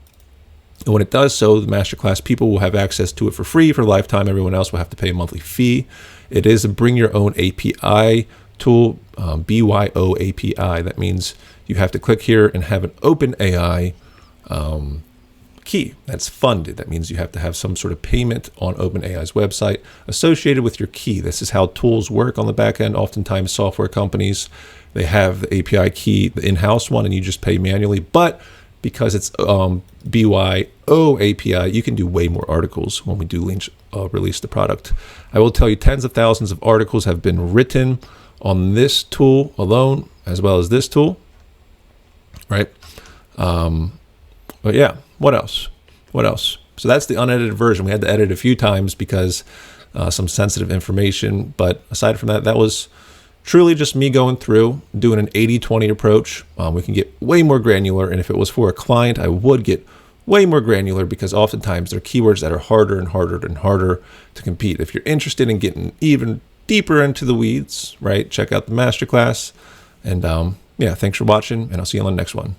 And when it does so, the masterclass people will have access to it for free for a lifetime. Everyone else will have to pay a monthly fee. It is a bring your own API tool, BYO API. That means you have to click here and have an OpenAI key that's funded. That means you have to have some sort of payment on OpenAI's website associated with your key. This is how tools work on the back end. Oftentimes, software companies, they have the API key, the in-house one, and you just pay manually. But because it's BYO API, you can do way more articles when we do release the product. I will tell you, tens of thousands of articles have been written on this tool alone, as well as this tool, right? But yeah, what else? What else? So that's the unedited version. We had to edit a few times because some sensitive information. But aside from that, that was truly just me going through, doing an 80-20 approach. We can get way more granular. And if it was for a client, I would get way more granular, because oftentimes there are keywords that are harder and harder and harder to compete. If you're interested in getting even deeper into the weeds, right, check out the masterclass. And yeah, thanks for watching, and I'll see you on the next one.